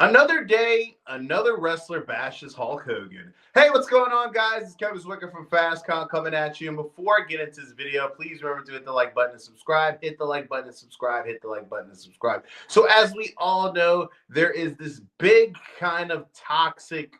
Another day, another wrestler bashes Hulk Hogan. Hey, what's going on, guys? It's Kevin Zwicker from FastCon coming at you. And before I get into this video, please remember to hit the like button and subscribe. Hit the like button and subscribe. Hit the like button and subscribe. So, as we all know, there is this big kind of toxic,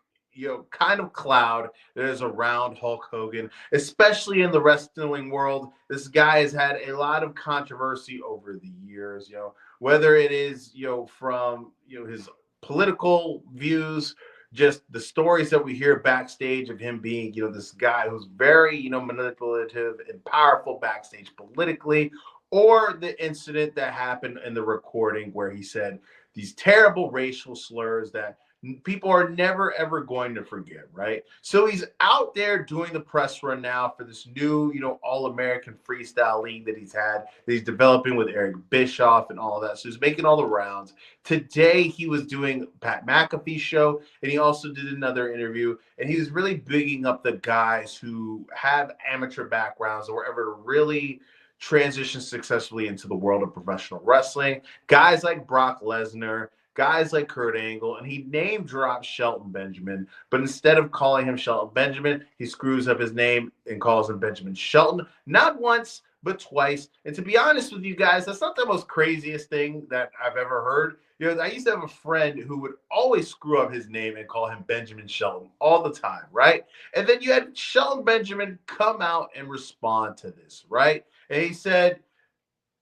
kind of cloud that is around Hulk Hogan, especially in the wrestling world. This guy has had a lot of controversy over the years, whether it is, from, his political views, just the stories that we hear backstage of him being, this guy who's very, manipulative and powerful backstage politically, or the incident that happened in the recording where he said these terrible racial slurs that people are never ever going to forget, right? So he's out there doing the press run now for this new, all-American freestyle league that that he's developing with Eric Bischoff and all of that. So he's making all the rounds. Today he was doing Pat McAfee's show, and he also did another interview, and he was really bigging up the guys who have amateur backgrounds or were ever really transition successfully into the world of professional wrestling. Guys like Brock Lesnar, guys like Kurt Angle, and he name drops Shelton Benjamin, but instead of calling him Shelton Benjamin, he screws up his name and calls him Benjamin Shelton, not once, but twice. And to be honest with you guys, that's not the most craziest thing that I've ever heard. I used to have a friend who would always screw up his name and call him Benjamin Shelton all the time, right? And then you had Shelton Benjamin come out and respond to this, right? And he said,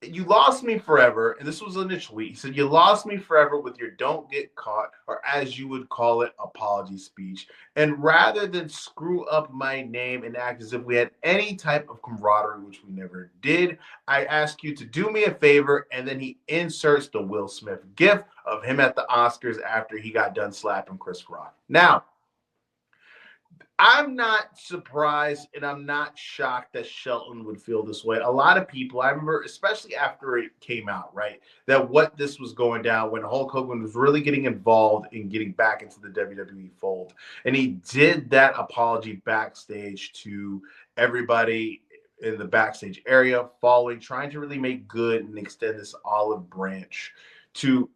"You lost me forever," and this was in a tweet. He said, "You lost me forever with your don't get caught, or as you would call it, apology speech. And rather than screw up my name and act as if we had any type of camaraderie, which we never did, I ask you to do me a favor." And then he inserts the Will Smith gif of him at the Oscars after he got done slapping Chris Rock. Now, I'm not surprised and I'm not shocked that Shelton would feel this way. A lot of people, I remember, especially after it came out, right, that what this was going down when Hulk Hogan was really getting involved in getting back into the WWE fold. And he did that apology backstage to everybody in the backstage area, trying to really make good and extend this olive branch to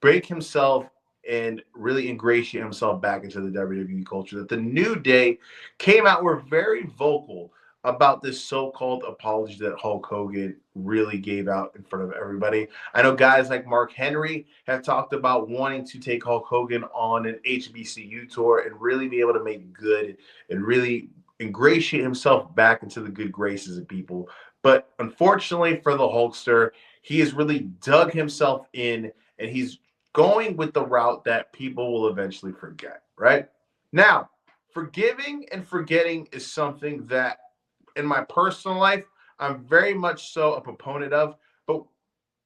break himself and really ingratiate himself back into the WWE culture. That the New Day came out, were very vocal about this so-called apology that Hulk Hogan really gave out in front of everybody. I know guys like Mark Henry have talked about wanting to take Hulk Hogan on an HBCU tour and really be able to make good and really ingratiate himself back into the good graces of people. But unfortunately for the Hulkster, he has really dug himself in, and he's going with the route that people will eventually forget, right? Now, forgiving and forgetting is something that in my personal life, I'm very much so a proponent of, but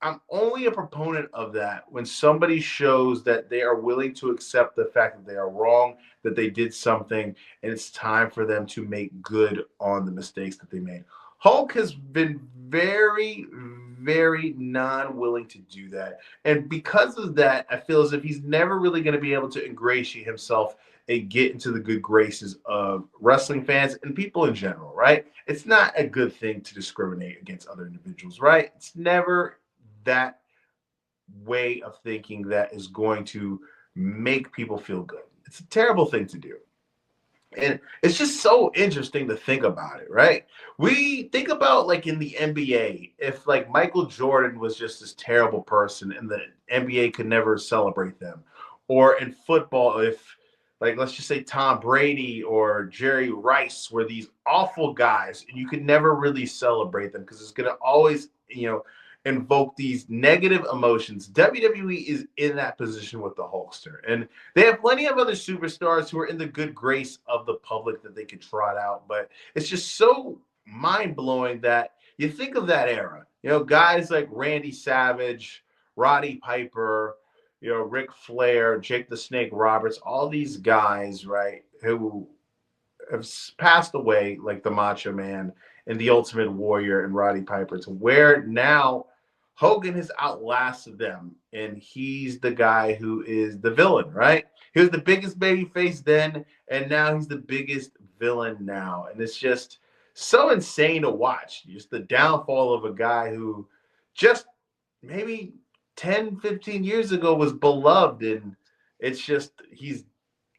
I'm only a proponent of that when somebody shows that they are willing to accept the fact that they are wrong, that they did something, and it's time for them to make good on the mistakes that they made. Hulk has been very, very non-willing to do that. And because of that, I feel as if he's never really going to be able to ingratiate himself and get into the good graces of wrestling fans and people in general, right? It's not a good thing to discriminate against other individuals, right? It's never that way of thinking that is going to make people feel good. It's a terrible thing to do. And it's just so interesting to think about it, right? We think about, like, in the NBA, if like Michael Jordan was just this terrible person and the NBA could never celebrate them. Or in football, if, like, let's just say Tom Brady or Jerry Rice were these awful guys and you could never really celebrate them because it's going to always, invoke these negative emotions. WWE is in that position with the Hulkster. And they have plenty of other superstars who are in the good grace of the public that they could trot out. But it's just so mind-blowing that you think of that era. Guys like Randy Savage, Roddy Piper, Ric Flair, Jake the Snake Roberts, all these guys, right, who have passed away, like the Macho Man and the Ultimate Warrior and Roddy Piper, to where now Hogan has outlasted them, and he's the guy who is the villain, right? He was the biggest baby face then, and now he's the biggest villain now. And it's just so insane to watch. Just the downfall of a guy who just maybe 10, 15 years ago was beloved and It's just he's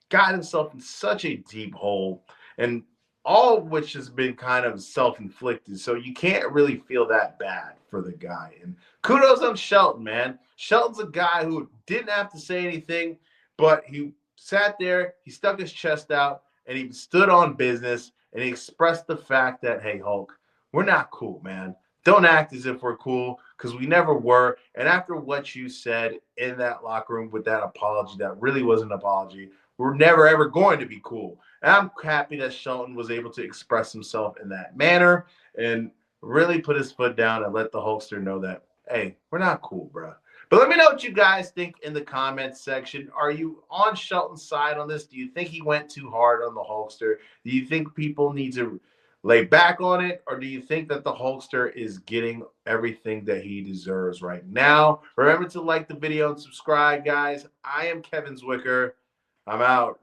got himself in such a deep hole, and all of which has been kind of self-inflicted. So you can't really feel that bad for the guy. And kudos on Shelton, man. Shelton's a guy who didn't have to say anything, but he sat there, he stuck his chest out, and he stood on business, and he expressed the fact that, hey, Hulk, we're not cool, man. Don't act as if we're cool, because we never were. And after what you said in that locker room with that apology, that really was an apology, we're never ever going to be cool. And I'm happy that Shelton was able to express himself in that manner and really put his foot down and let the Hulkster know that, hey, we're not cool, bro. But let me know what you guys think in the comments section. Are you on Shelton's side on this? Do you think he went too hard on the Hulkster? Do you think people need to lay back on it? Or do you think that the Hulkster is getting everything that he deserves right now? Remember to like the video and subscribe, guys. I am Kevin Zwicker. I'm out.